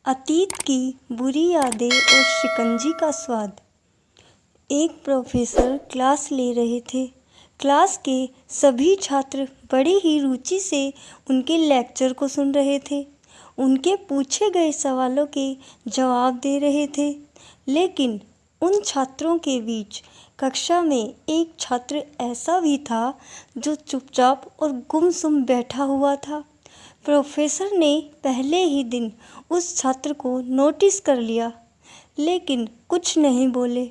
अतीत की बुरी यादें और शिकंजी का स्वाद। एक प्रोफेसर क्लास ले रहे थे। क्लास के सभी छात्र बड़ी ही रुचि से उनके लेक्चर को सुन रहे थे। उनके पूछे गए सवालों के जवाब दे रहे थे। लेकिन उन छात्रों के बीच कक्षा में एक छात्र ऐसा भी था जो चुपचाप और गुमसुम बैठा हुआ था। प्रोफेसर ने पहले ही दिन उस छात्र को नोटिस कर लिया, लेकिन कुछ नहीं बोले।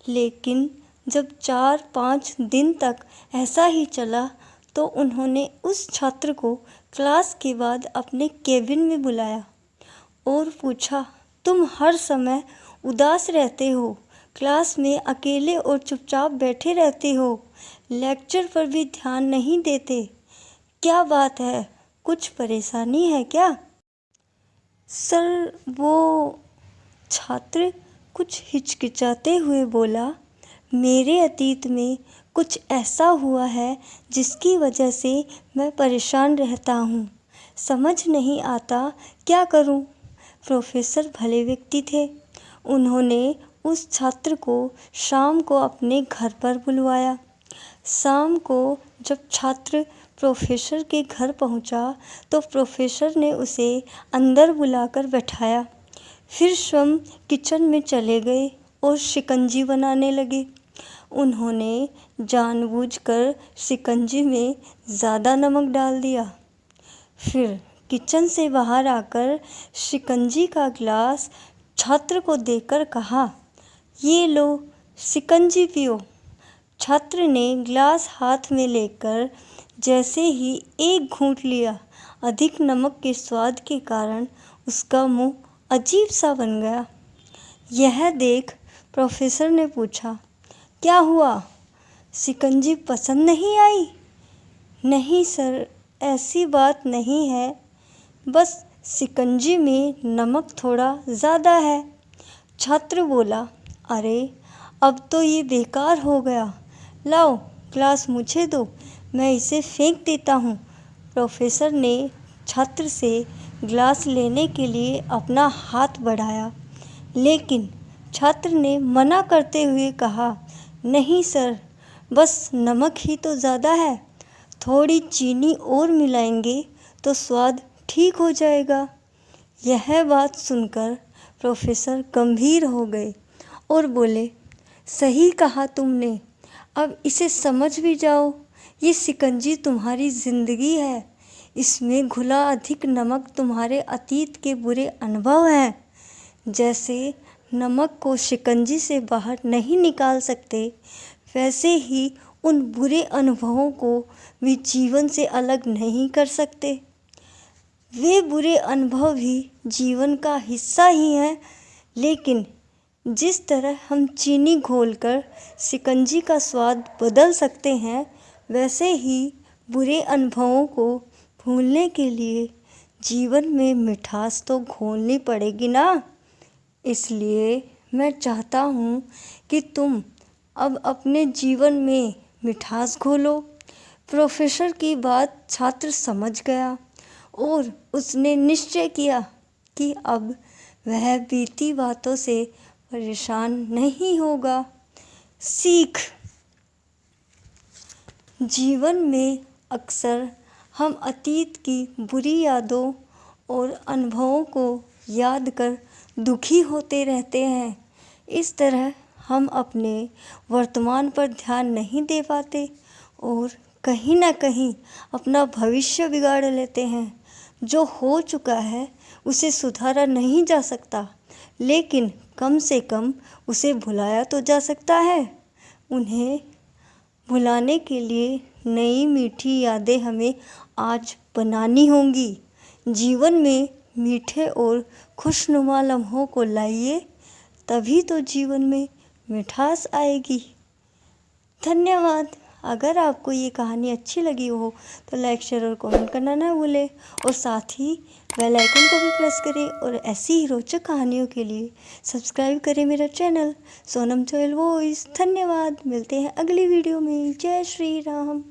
लेकिन जब 4-5 दिन तक ऐसा ही चला तो उन्होंने उस छात्र को क्लास के बाद अपने केबिन में बुलाया और पूछा, तुम हर समय उदास रहते हो, क्लास में अकेले और चुपचाप बैठे रहते हो, लेक्चर पर भी ध्यान नहीं देते, क्या बात है? कुछ परेशानी है क्या? सर, वो छात्र कुछ हिचकिचाते हुए बोला, मेरे अतीत में कुछ ऐसा हुआ है जिसकी वजह से मैं परेशान रहता हूँ। समझ नहीं आता क्या करूँ। प्रोफेसर भले व्यक्ति थे। उन्होंने उस छात्र को शाम को अपने घर पर बुलवाया। शाम को जब छात्र प्रोफेसर के घर पहुंचा तो प्रोफेसर ने उसे अंदर बुलाकर बैठाया। फिर स्वयं किचन में चले गए और शिकंजी बनाने लगे। उन्होंने जानबूझकर शिकंजी में ज़्यादा नमक डाल दिया। फिर किचन से बाहर आकर शिकंजी का गिलास छात्र को देकर कहा, ये लो शिकंजी पियो। छात्र ने गिलास हाथ में लेकर जैसे ही एक घूंट लिया, अधिक नमक के स्वाद के कारण उसका मुंह अजीब सा बन गया। यह देख प्रोफेसर ने पूछा, क्या हुआ? शिकंजी पसंद नहीं आई? नहीं सर, ऐसी बात नहीं है, बस शिकंजी में नमक थोड़ा ज़्यादा है। छात्र बोला, अरे अब तो ये बेकार हो गया, लाओ ग्लास मुझे दो, मैं इसे फेंक देता हूँ। प्रोफेसर ने छात्र से गिलास लेने के लिए अपना हाथ बढ़ाया, लेकिन छात्र ने मना करते हुए कहा, नहीं सर, बस नमक ही तो ज़्यादा है, थोड़ी चीनी और मिलाएंगे तो स्वाद ठीक हो जाएगा। यह बात सुनकर प्रोफेसर गंभीर हो गए और बोले, सही कहा तुमने, अब इसे समझ भी जाओ, ये शिकंजी तुम्हारी ज़िंदगी है, इसमें घुला अधिक नमक तुम्हारे अतीत के बुरे अनुभव हैं। जैसे नमक को शिकंजी से बाहर नहीं निकाल सकते, वैसे ही उन बुरे अनुभवों को भी जीवन से अलग नहीं कर सकते। वे बुरे अनुभव भी जीवन का हिस्सा ही हैं, लेकिन जिस तरह हम चीनी घोलकर शिकंजी का स्वाद बदल सकते हैं, वैसे ही बुरे अनुभवों को भूलने के लिए जीवन में मिठास तो घोलनी पड़ेगी ना। इसलिए मैं चाहता हूँ कि तुम अब अपने जीवन में मिठास घोलो। प्रोफेसर की बात छात्र समझ गया और उसने निश्चय किया कि अब वह बीती बातों से परेशान नहीं होगा। सीख। जीवन में अक्सर हम अतीत की बुरी यादों और अनुभवों को याद कर दुखी होते रहते हैं। इस तरह हम अपने वर्तमान पर ध्यान नहीं दे पाते और कहीं ना कहीं अपना भविष्य बिगाड़ लेते हैं। जो हो चुका है उसे सुधारा नहीं जा सकता, लेकिन कम से कम उसे भुलाया तो जा सकता है। उन्हें भुलाने के लिए नई मीठी यादें हमें आज बनानी होंगी। जीवन में मीठे और खुशनुमा लम्हों को लाइए, तभी तो जीवन में मिठास आएगी। धन्यवाद। अगर आपको ये कहानी अच्छी लगी हो तो लाइक, शेयर और कमेंट करना ना भूलें और साथ ही बेल आइकन को भी प्रेस करें और ऐसी ही रोचक कहानियों के लिए सब्सक्राइब करें मेरा चैनल सोनम चहल वॉइस। धन्यवाद। मिलते हैं अगली वीडियो में। जय श्री राम।